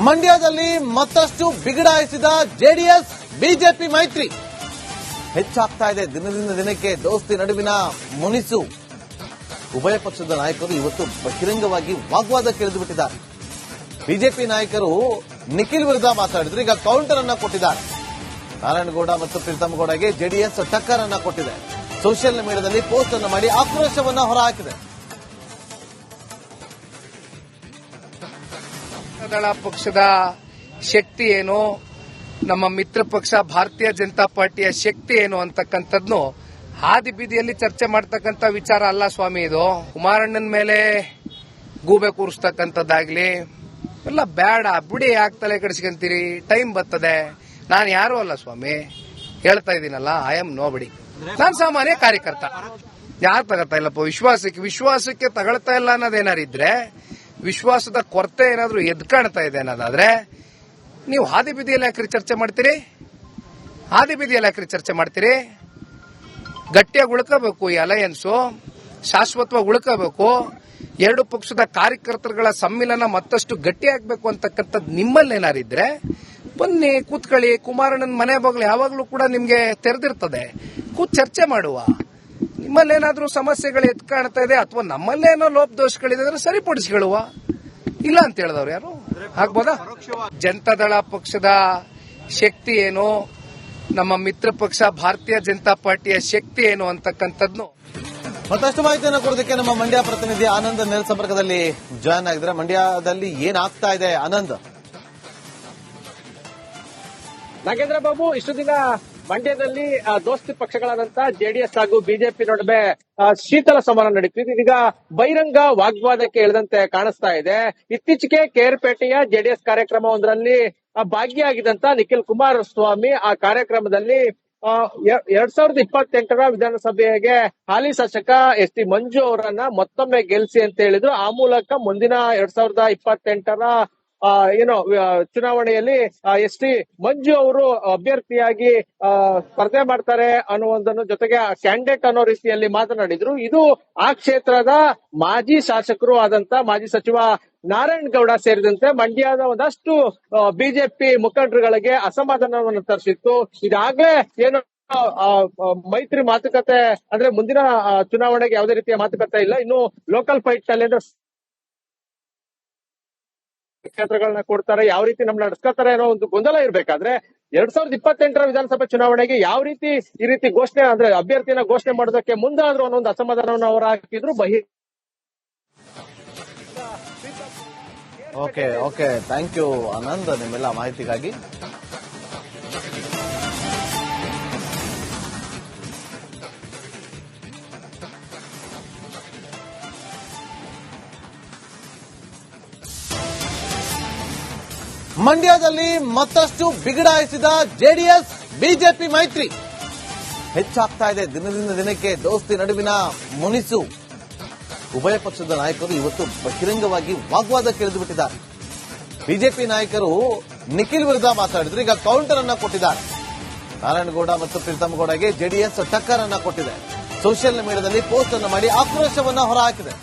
ಮಂಡ್ಯದಲ್ಲಿ ಮತ್ತಷ್ಟು ಬಿಗಡಾಯಿಸಿದ JDS BJP ಮೈತ್ರಿ ಹೆಚ್ಚಾಗ್ತಾ ಇದೆ. ದಿನದಿಂದ ದಿನಕ್ಕೆ ದೋಸ್ತಿ ನಡುವಿನ ಮುನಿಸು. ಉಭಯ ಪಕ್ಷದ ನಾಯಕರು ಇವತ್ತು ಬಹಿರಂಗವಾಗಿ ವಾಗ್ವಾದಕ್ಕೆ ಇಳಿದುಬಿಟ್ಟಿದ್ದಾರೆ. ಬಿಜೆಪಿ ನಾಯಕರು ನಿಖಿಲ್ ವಿರುದ್ಧ ಮಾತಾಡಿದ್ರು. ಈಗ ಕೌಂಟರ್ ಅನ್ನ ಕೊಟ್ಟಿದ್ದಾರೆ. ನಾರಾಯಣಗೌಡ ಮತ್ತು ಪ್ರೀತಮ್ ಗೌಡಗೆ ಜೆಡಿಎಸ್ ಟಕ್ಕರ್ ಅನ್ನ ಕೊಟ್ಟಿದೆ. ಸೋಷಿಯಲ್ ಮೀಡಿಯಾದಲ್ಲಿ ಪೋಸ್ಟ್ ಅನ್ನು ಮಾಡಿ ಆಕ್ರೋಶವನ್ನ ಹೊರಹಾಕಿದೆ. ದಳ ಪಕ್ಷದ ಶಕ್ತಿ ಏನು, ನಮ್ಮ ಮಿತ್ರ ಪಕ್ಷ ಭಾರತೀಯ ಜನತಾ ಪಾರ್ಟಿಯ ಶಕ್ತಿ ಏನು ಅಂತಕ್ಕಂಥದ್ನು ಹಾದಿ ಬೀದಿಯಲ್ಲಿ ಚರ್ಚೆ ಮಾಡ್ತಕ್ಕಂಥ ವಿಚಾರ ಅಲ್ಲ ಸ್ವಾಮಿ. ಇದು ಕುಮಾರಣ್ಣನ ಮೇಲೆ ಗೂಬೆ ಕೂರಿಸ್ತಕ್ಕಂಥದ್ದಾಗ್ಲಿ ಎಲ್ಲ ಬೇಡ ಬಿಡಿ. ಯಾಕೆ ತಲೆ ಕೆಡಿಸ್ಕೊಂತೀರಿ? ಟೈಮ್ ಬರ್ತದೆ. ನಾನು ಯಾರು ಅಲ್ಲ ಸ್ವಾಮಿ, ಹೇಳ್ತಾ ಇದ್ದೀನಲ್ಲ, ಐ ಆಮ್ ನೋ ಬಡಿ. ನಾನು ಸಾಮಾನ್ಯ ಕಾರ್ಯಕರ್ತ. ಯಾರು ತಗೋತಾ ಇಲ್ಲಪ್ಪ ವಿಶ್ವಾಸಕ್ಕೆ ತಗೊಳ್ತಾ ಇಲ್ಲ ಅನ್ನೋದೇನಾರಿದ್ರೆ, ವಿಶ್ವಾಸದ ಕೊರತೆ ಏನಾದ್ರೂ ಎದ್ ಕಾಣ್ತಾ ಇದೆ ಅನ್ನೋದಾದ್ರೆ ನೀವು ಹಾದಿ ಬೀದಿಯಲ್ಲಿ ಯಾಕ್ರಿ ಚರ್ಚೆ ಮಾಡ್ತೀರಿ? ಚರ್ಚೆ ಮಾಡ್ತೀರಿ? ಗಟ್ಟಿಯಾಗಿ ಉಳ್ಕೋಬೇಕು ಈ ಅಲಯನ್ಸು, ಶಾಶ್ವತವಾಗಿ ಉಳ್ಕೋಬೇಕು. ಎರಡು ಪಕ್ಷದ ಕಾರ್ಯಕರ್ತರುಗಳ ಸಮ್ಮಿಲನ ಮತ್ತಷ್ಟು ಗಟ್ಟಿಯಾಗಬೇಕು ಅಂತಕ್ಕಂಥದ್ದು ನಿಮ್ಮಲ್ಲೇನಾರಿದ್ರೆ ಬನ್ನಿ, ಕೂತ್ಕೊಳ್ಳಿ. ಕುಮಾರಣ್ಣನ ಮನೆ ಬಾಗಿಲು ಯಾವಾಗಲೂ ಕೂಡ ನಿಮ್ಗೆ ತೆರೆದಿರ್ತದೆ. ಕೂತ್ ಚರ್ಚೆ ಮಾಡುವ. ನಿಮ್ಮಲ್ಲೇನಾದ್ರೂ ಸಮಸ್ಯೆಗಳು ಎತ್ ಕಾಣ್ತಾ ಇದೆ ಅಥವಾ ನಮ್ಮಲ್ಲೇನೋ ಲೋಪದೋಷಗಳಿದೆ ಅಂದ್ರೆ ಸರಿಪಡಿಸಿಕೊಳ್ಳುವ. ಇಲ್ಲ ಅಂತ ಹೇಳಿದವ್ರು ಯಾರು? ಆಗ್ಬೋದಾ? ಜನತಾದಳ ಪಕ್ಷದ ಶಕ್ತಿ ಏನು, ನಮ್ಮ ಮಿತ್ರ ಪಕ್ಷ ಭಾರತೀಯ ಜನತಾ ಪಾರ್ಟಿಯ ಶಕ್ತಿ ಏನು ಅಂತಕ್ಕಂಥದ್ನು ಮತ್ತಷ್ಟು ಮಾಹಿತಿಯನ್ನು ಕೊಡೋದಕ್ಕೆ ನಮ್ಮ ಮಂಡ್ಯ ಪ್ರತಿನಿಧಿ ಆನಂದ್ ನೇರ ಸಂಪರ್ಕದಲ್ಲಿ ಜಾಯ್ನ್ ಆಗಿದ್ರೆ. ಮಂಡ್ಯದಲ್ಲಿ ಏನಾಗ್ತಾ ಇದೆ ಆನಂದ್? ನಾಗೇಂದ್ರ ಬಾಬು, ಇಷ್ಟು ದಿನ ಮಂಡ್ಯದಲ್ಲಿ ದೋಸ್ತಿ ಪಕ್ಷಗಳಾದಂತ ಜೆಡಿಎಸ್ ಹಾಗೂ ಬಿಜೆಪಿ ನಡುವೆ ಶೀತಲ ಸಮರ ನಡೀತಿದೆ. ಇದೀಗ ಬಹಿರಂಗ ವಾಗ್ವಾದಕ್ಕೆ ಇಳಿದಂತೆ ಕಾಣಿಸ್ತಾ ಇದೆ. ಇತ್ತೀಚೆಗೆ ಕೇರ್ಪೇಟೆಯ ಜೆಡಿಎಸ್ ಕಾರ್ಯಕ್ರಮವೊಂದರಲ್ಲಿ ಭಾಗಿಯಾಗಿದ್ದಂತ ನಿಖಿಲ್ ಕುಮಾರಸ್ವಾಮಿ ಆ ಕಾರ್ಯಕ್ರಮದಲ್ಲಿ 2028ರ ವಿಧಾನಸಭೆಗೆ ಹಾಲಿ ಶಾಸಕ ಎಸ್ ಟಿ ಮಂಜು ಅವರನ್ನ ಮತ್ತೊಮ್ಮೆ ಗೆಲ್ಲಿಸಿ ಅಂತ ಹೇಳಿದ್ರು. ಆ ಮೂಲಕ ಮುಂದಿನ 2028ರ ಚುನಾವಣೆಯಲ್ಲಿ ಎಸ್ ಟಿ ಮಂಜು ಅವರು ಅಭ್ಯರ್ಥಿಯಾಗಿ ಸ್ಪರ್ಧೆ ಮಾಡ್ತಾರೆ ಅನ್ನುವುದನ್ನು ಜೊತೆಗೆ ಕ್ಯಾಂಡಿಡೇಟ್ ಅನ್ನೋ ರೀತಿಯಲ್ಲಿ ಮಾತನಾಡಿದ್ರು. ಇದು ಆ ಕ್ಷೇತ್ರದ ಮಾಜಿ ಶಾಸಕರು ಆದಂತ ಮಾಜಿ ಸಚಿವ ನಾರಾಯಣಗೌಡ ಸೇರಿದಂತೆ ಮಂಡ್ಯದ ಒಂದಷ್ಟು ಬಿಜೆಪಿ ಮುಖಂಡರುಗಳಿಗೆ ಅಸಮಾಧಾನವನ್ನು ತರಿಸಿತ್ತು. ಇದಾಗಲೇ ಮೈತ್ರಿ ಮಾತುಕತೆ ಅಂದ್ರೆ ಮುಂದಿನ ಚುನಾವಣೆಗೆ ಯಾವುದೇ ರೀತಿಯ ಮಾತುಕತೆ ಇಲ್ಲ. ಇನ್ನು ಲೋಕಲ್ ಫೈಟ್ ನಲ್ಲಿ ಕ್ಷೇತ್ರಗಳನ್ನ ಕೊಡ್ತಾರೆ, ಯಾವ ರೀತಿ ನಮ್ನ ನಡೆಸ್ಕೊತಾರೆ ಅನ್ನೋ ಒಂದು ಗೊಂದಲ ಇರ್ಬೇಕಾದ್ರೆ 2028ರ ವಿಧಾನಸಭೆ ಚುನಾವಣೆಗೆ ಯಾವ ರೀತಿ ಈ ರೀತಿ ಘೋಷಣೆ ಅಂದ್ರೆ ಅಭ್ಯರ್ಥಿನ ಘೋಷಣೆ ಮಾಡೋದಕ್ಕೆ ಮುಂದಾದ್ರು ಅನ್ನೋ ಒಂದು ಅಸಮಾಧಾನವನ್ನು ಅವರು ಹಾಕಿದ್ರು. ಓಕೆ, ಥ್ಯಾಂಕ್ ಯು ಆನಂದ್ ನಿಮ್ಮೆಲ್ಲ ಮಾಹಿತಿಗಾಗಿ. ಮಂಡ್ಯದಲ್ಲಿ ಮತ್ತಷ್ಟು ಬಿಗಡಾಯಿಸಿದ ಜೆಡಿಎಸ್ ಬಿಜೆಪಿ ಮೈತ್ರಿ ಹೆಚ್ಚಾಗ್ತಾ ಇದೆ. ದಿನದಿಂದ ದಿನಕ್ಕೆ ದೋಸ್ತಿ ನಡುವಿನ ಮುನಿಸು. ಉಭಯ ಪಕ್ಷದ ನಾಯಕರು ಇವತ್ತು ಬಹಿರಂಗವಾಗಿ ವಾಗ್ವಾದಕ್ಕೆ ಇಳಿದುಬಿಟ್ಟಿದ್ದಾರೆ. ಬಿಜೆಪಿ ನಾಯಕರು ನಿಖಿಲ್ ವಿರುದ್ಧ ಮಾತಾಡಿದ್ರು. ಈಗ ಕೌಂಟರ್ ಅನ್ನ ಕೊಟ್ಟಿದ್ದಾರೆ. ನಾರಾಯಣಗೌಡ ಮತ್ತು ಪ್ರೀತಮ್ ಗೌಡಗೆ ಜೆಡಿಎಸ್ ಟಕ್ಕರ್ ಅನ್ನ ಕೊಟ್ಟಿದೆ. ಸೋಷಿಯಲ್ ಮೀಡಿಯಾದಲ್ಲಿ ಪೋಸ್ಟ್ ಅನ್ನು ಮಾಡಿ ಆಕ್ರೋಶವನ್ನ ಹೊರಹಾಕಿದೆ.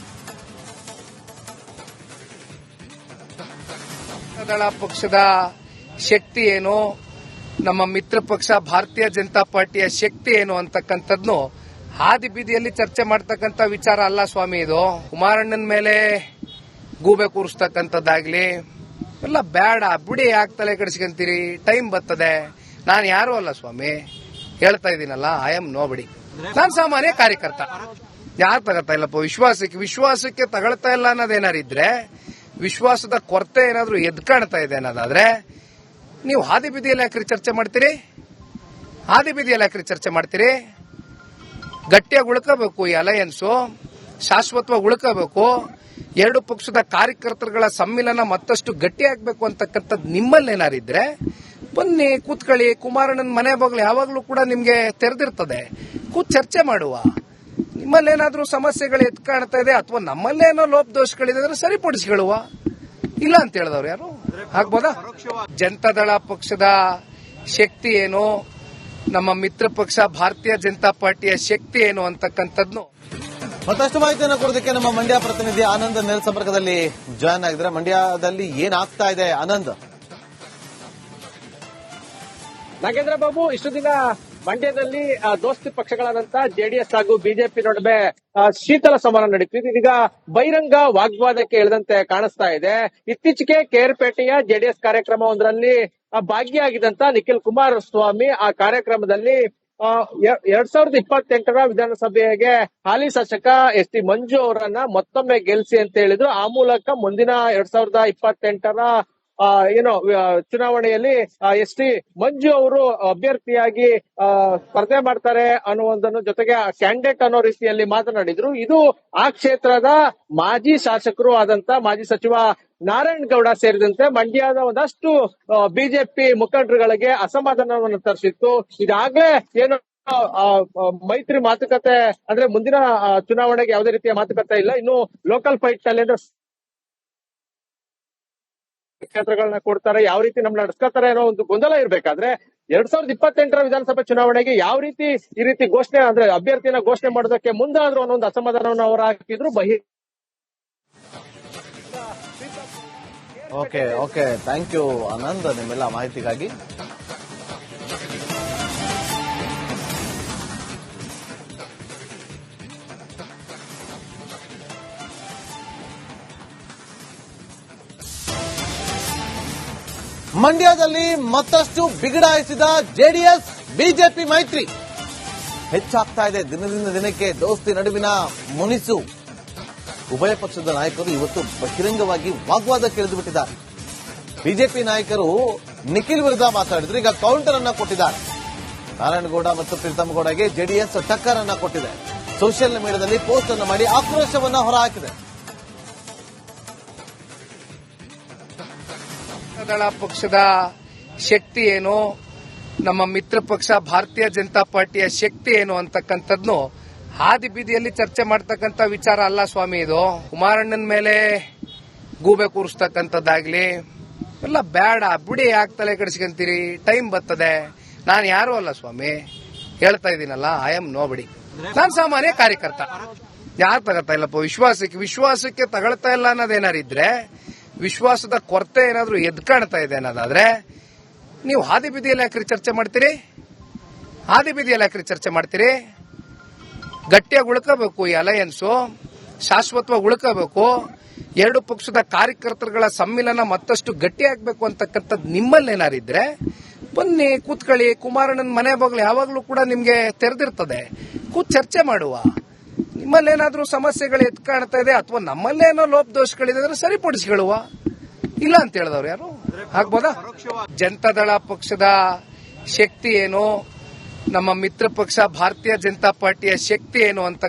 ದಳ ಪಕ್ಷದ ಶಕ್ತಿ ಏನು, ನಮ್ಮ ಮಿತ್ರ ಪಕ್ಷ ಭಾರತೀಯ ಜನತಾ ಪಾರ್ಟಿಯ ಶಕ್ತಿ ಏನು ಅಂತಕ್ಕಂಥದ್ನು ಹಾದಿ ಬೀದಿಯಲ್ಲಿ ಚರ್ಚೆ ಮಾಡ್ತಕ್ಕಂಥ ವಿಚಾರ ಅಲ್ಲ ಸ್ವಾಮಿ. ಇದು ಕುಮಾರಣ್ಣನ ಮೇಲೆ ಗೂಬೆ ಕೂರಿಸ್ತಕ್ಕಂಥದ್ದಾಗ್ಲಿ ಎಲ್ಲ ಬೇಡ ಬಿಡಿ. ಯಾಕೆ ತಲೆ ಕೆಡಿಸ್ಕೊಂತೀರಿ? ಟೈಮ್ ಬರ್ತದೆ. ನಾನು ಯಾರು ಅಲ್ಲ ಸ್ವಾಮಿ, ಹೇಳ್ತಾ ಇದ್ದೀನಲ್ಲ, ಐ ಆಮ್ ನೋ ಬಡಿ. ನಾನು ಸಾಮಾನ್ಯ ಕಾರ್ಯಕರ್ತ. ಯಾರು ತಗೋತಾ ಇಲ್ಲಪ್ಪ ವಿಶ್ವಾಸಕ್ಕೆ ತಗೊಳ್ತಾ ಇಲ್ಲ ಅನ್ನೋದೇನಾರಿದ್ರೆ, ವಿಶ್ವಾಸದ ಕೊರತೆ ಏನಾದ್ರೂ ಎದ್ ಕಾಣ್ತಾ ಇದೆ ಅನ್ನೋದಾದ್ರೆ ನೀವು ಹಾದಿ ಬೀದಿಯಲ್ಲಿ ಯಾಕ್ರಿ ಚರ್ಚೆ ಮಾಡ್ತೀರಿ? ಗಟ್ಟಿಯಾಗಿ ಉಳ್ಕೋಬೇಕು ಈ ಅಲಯನ್ಸು, ಶಾಶ್ವತವಾಗಿ ಉಳ್ಕೋಬೇಕು. ಎರಡು ಪಕ್ಷದ ಕಾರ್ಯಕರ್ತರುಗಳ ಸಮ್ಮಿಲನ ಮತ್ತಷ್ಟು ಗಟ್ಟಿಯಾಗಬೇಕು ಅಂತಕ್ಕಂಥದ್ದು ನಿಮ್ಮಲ್ಲೇನಾರಿದ್ರೆ ಬನ್ನಿ, ಕೂತ್ಕೊಳ್ಳಿ. ಕುಮಾರಣ್ಣನ ಮನೆ ಬಾಗಿಲು ಯಾವಾಗಲೂ ಕೂಡ ನಿಮ್ಗೆ ತೆರೆದಿರ್ತದೆ. ಕೂತ್ ಚರ್ಚೆ ಮಾಡುವ. ನಿಮ್ಮಲ್ಲೇನಾದ್ರೂ ಸಮಸ್ಯೆಗಳು ಎತ್ ಕಾಣ್ತಾ ಇದೆ ಅಥವಾ ನಮ್ಮಲ್ಲೇನೋ ಲೋಪದೋಷಗಳಿದೆ ಅಂದ್ರೆ ಸರಿಪಡಿಸಿಕೊಳ್ಳುವ. ಇಲ್ಲ ಅಂತ ಹೇಳಿದವ್ರು ಯಾರು? ಆಗ್ಬೋದಾ? ಜನತಾದಳ ಪಕ್ಷದ ಶಕ್ತಿ ಏನು, ನಮ್ಮ ಮಿತ್ರ ಪಕ್ಷ ಭಾರತೀಯ ಜನತಾ ಪಾರ್ಟಿಯ ಶಕ್ತಿ ಏನು ಅಂತಕ್ಕಂಥದ್ನು ಮತ್ತಷ್ಟು ಮಾಹಿತಿಯನ್ನು ಕೊಡೋದಕ್ಕೆ ನಮ್ಮ ಮಂಡ್ಯ ಪ್ರತಿನಿಧಿ ಆನಂದ್ ನೇರ ಸಂಪರ್ಕದಲ್ಲಿ ಜಾಯ್ನ್ ಆಗಿದ್ದಾರೆ. ಮಂಡ್ಯದಲ್ಲಿ ಏನಾಗ್ತಾ ಇದೆ ಆನಂದ್? ನಾಗೇಂದ್ರ ಬಾಬು, ಇಷ್ಟು ದಿನ ಮಂಡ್ಯದಲ್ಲಿ ದೋಸ್ತಿ ಪಕ್ಷಗಳಾದಂತ ಜೆಡಿಎಸ್ ಹಾಗೂ ಬಿಜೆಪಿ ನಡುವೆ ಶೀತಲ ಸಮರ ನಡೀತಿದೆ. ಇದೀಗ ಬಹಿರಂಗ ವಾಗ್ವಾದಕ್ಕೆ ಇಳಿದಂತೆ ಕಾಣಿಸ್ತಾ ಇದೆ. ಇತ್ತೀಚೆಗೆ ಕೇರ್ಪೇಟೆಯ ಜೆಡಿಎಸ್ ಕಾರ್ಯಕ್ರಮವೊಂದರಲ್ಲಿ ಭಾಗಿಯಾಗಿದ್ದಂತ ನಿಖಿಲ್ ಕುಮಾರಸ್ವಾಮಿ ಆ ಕಾರ್ಯಕ್ರಮದಲ್ಲಿ 2028ರ ವಿಧಾನಸಭೆಗೆ ಹಾಲಿ ಶಾಸಕ ಎಸ್ ಟಿ ಮಂಜು ಅವರನ್ನ ಮತ್ತೊಮ್ಮೆ ಗೆಲ್ಲಿಸಿ ಅಂತ ಹೇಳಿದ್ರು. ಆ ಮೂಲಕ ಮುಂದಿನ 2028ರ ಚುನಾವಣೆಯಲ್ಲಿ ಎಸ್ ಟಿ ಮಂಜು ಅವರು ಅಭ್ಯರ್ಥಿಯಾಗಿ ಸ್ಪರ್ಧೆ ಮಾಡ್ತಾರೆ ಅನ್ನುವುದನ್ನು ಜೊತೆಗೆ ಕ್ಯಾಂಡಿಡೇಟ್ ಅನ್ನೋ ರೀತಿಯಲ್ಲಿ ಮಾತನಾಡಿದ್ರು. ಇದು ಆ ಕ್ಷೇತ್ರದ ಮಾಜಿ ಶಾಸಕರು ಆದಂತ ಮಾಜಿ ಸಚಿವ ನಾರಾಯಣಗೌಡ ಸೇರಿದಂತೆ ಮಂಡ್ಯದ ಒಂದಷ್ಟು ಬಿಜೆಪಿ ಮುಖಂಡರುಗಳಿಗೆ ಅಸಮಾಧಾನವನ್ನು ತರಿಸಿತ್ತು. ಇದಾಗಲೇ ಮೈತ್ರಿ ಮಾತುಕತೆ ಅಂದ್ರೆ ಮುಂದಿನ ಚುನಾವಣೆಗೆ ಯಾವುದೇ ರೀತಿಯ ಮಾತುಕತೆ ಇಲ್ಲ. ಇನ್ನು ಲೋಕಲ್ ಫೈಟ್ ನಲ್ಲಿ ಕ್ಷೇತ್ರಗಳನ್ನ ಕೊಡ್ತಾರೆ, ಯಾವ ರೀತಿ ನಮ್ನ ನಡೆಸ್ಕೊತಾರೆ ಅನ್ನೋ ಒಂದು ಗೊಂದಲ ಇರ್ಬೇಕಾದ್ರೆ 2028ರ ವಿಧಾನಸಭೆ ಚುನಾವಣೆಗೆ ಯಾವ ರೀತಿ ಈ ರೀತಿ ಘೋಷಣೆ ಅಂದ್ರೆ ಅಭ್ಯರ್ಥಿನ ಘೋಷಣೆ ಮಾಡೋದಕ್ಕೆ ಮುಂದಾದ್ರು ಅನ್ನೋ ಒಂದು ಅಸಮಾಧಾನವನ್ನು ಅವರು ಹಾಕಿದ್ರು. ಓಕೆ, ಥ್ಯಾಂಕ್ ಯು ಆನಂದ್ ನಿಮ್ಮೆಲ್ಲ ಮಾಹಿತಿಗಾಗಿ. ಮಂಡ್ಯದಲ್ಲಿ ಮತ್ತಷ್ಟು ಬಿಗಡಾಯಿಸಿದ ಜೆಡಿಎಸ್ ಬಿಜೆಪಿ ಮೈತ್ರಿ ಹೆಚ್ಚಾಗ್ತಾ ಇದೆ. ದಿನದಿಂದ ದಿನಕ್ಕೆ ದೋಸ್ತಿ ನಡುವಿನ ಮುನಿಸು. ಉಭಯ ಪಕ್ಷದ ನಾಯಕರು ಇವತ್ತು ಬಹಿರಂಗವಾಗಿ ವಾಗ್ವಾದಕ್ಕೆ ಇಳಿದು ಬಿಟ್ಟಿದ್ದಾರೆ. ಬಿಜೆಪಿ ನಾಯಕರು ನಿಖಿಲ್ ವಿರುದ್ಧ ಮಾತಾಡಿದ್ರು, ಈಗ ಕೌಂಟರ್ ಅನ್ನ ಕೊಟ್ಟಿದ್ದಾರೆ. ನಾರಾಯಣಗೌಡ ಮತ್ತು ಪ್ರೀತಮ್ ಗೌಡಗೆ ಜೆಡಿಎಸ್ ಟಕ್ಕರ್ ಅನ್ನ ಕೊಟ್ಟಿದೆ. ಸೋಷಿಯಲ್ ಮೀಡಿಯಾದಲ್ಲಿ ಪೋಸ್ಟ್ ಅನ್ನು ಮಾಡಿ ಆಕ್ರೋಶವನ್ನ ಹೊರಹಾಕಿದೆ. ದಳ ಪಕ್ಷದ ಶಕ್ತಿ ಏನು, ನಮ್ಮ ಮಿತ್ರ ಪಕ್ಷ ಭಾರತೀಯ ಜನತಾ ಪಾರ್ಟಿಯ ಶಕ್ತಿ ಏನು ಅಂತಕ್ಕಂಥದ್ನು ಹಾದಿ ಬೀದಿಯಲ್ಲಿ ಚರ್ಚೆ ಮಾಡ್ತಕ್ಕಂಥ ವಿಚಾರ ಅಲ್ಲ ಸ್ವಾಮಿ. ಇದು ಕುಮಾರಣ್ಣನ ಮೇಲೆ ಗೂಬೆ ಕೂರಿಸ್ತಕ್ಕಂಥದ್ದಾಗ್ಲಿ ಎಲ್ಲ ಬೇಡ ಬಿಡಿ. ಯಾಕೆ ತಲೆ ಕೆಡಿಸ್ಕೊಂತೀರಿ? ಟೈಮ್ ಬರ್ತದೆ. ನಾನು ಯಾರು ಅಲ್ಲ ಸ್ವಾಮಿ, ಹೇಳ್ತಾ ಇದ್ದೀನಲ್ಲ, ಐ ಆಮ್ ನೋ ಬಡಿ. ನಾನು ಸಾಮಾನ್ಯ ಕಾರ್ಯಕರ್ತ. ಯಾರು ತಗೋತಾ ಇಲ್ಲಪ್ಪ ವಿಶ್ವಾಸಕ್ಕೆ ತಗೊಳ್ತಾ ಇಲ್ಲ ಅನ್ನೋದೇನಾರಿದ್ರೆ, ವಿಶ್ವಾಸದ ಕೊರತೆ ಏನಾದ್ರೂ ಎದ್ ಕಾಣ್ತಾ ಇದೆ ಅನ್ನೋದಾದ್ರೆ ನೀವು ಹಾದಿ ಬೀದಿಯಲ್ಲಿ ಯಾಕ್ರಿ ಚರ್ಚೆ ಮಾಡ್ತೀರಿ? ಗಟ್ಟಿಯಾಗಿ ಉಳ್ಕೋಬೇಕು. ಈ ಅಲಯನ್ಸು ಶಾಶ್ವತವಾಗಿ ಉಳ್ಕೋಬೇಕು. ಎರಡು ಪಕ್ಷದ ಕಾರ್ಯಕರ್ತರುಗಳ ಸಮ್ಮಿಲನ ಮತ್ತಷ್ಟು ಗಟ್ಟಿಯಾಗಬೇಕು ಅಂತಕ್ಕಂಥದ್ದು ನಿಮ್ಮಲ್ಲೇನಾರಿದ್ರೆ ಬನ್ನಿ, ಕೂತ್ಕೊಳ್ಳಿ. ಕುಮಾರಣ್ಣನ ಮನೆ ಬಾಗಿಲು ಯಾವಾಗಲೂ ಕೂಡ ನಿಮ್ಗೆ ತೆರೆದಿರ್ತದೆ. ಕೂತ್ ಚರ್ಚೆ ಮಾಡುವ. ನಿಮ್ಮಲ್ಲೇನಾದ್ರೂ ಸಮಸ್ಯೆಗಳು ಎತ್ ಕಾಣ್ತಾ ಇದೆ ಅಥವಾ ನಮ್ಮಲ್ಲೇನೋ ಲೋಪದೋಷಗಳಿದೆ ಅಂದ್ರೆ ಸರಿಪಡಿಸಿಕೊಳ್ಳುವ. ಇಲ್ಲ ಅಂತ ಹೇಳಿದವ್ರು ಯಾರು ಆಗ್ಬೋದಾ? ಜನತಾದಳ ಪಕ್ಷದ ಶಕ್ತಿ ಏನು, ನಮ್ಮ ಮಿತ್ರ ಪಕ್ಷ ಭಾರತೀಯ ಜನತಾ ಪಾರ್ಟಿಯ ಶಕ್ತಿ ಏನು ಅಂತ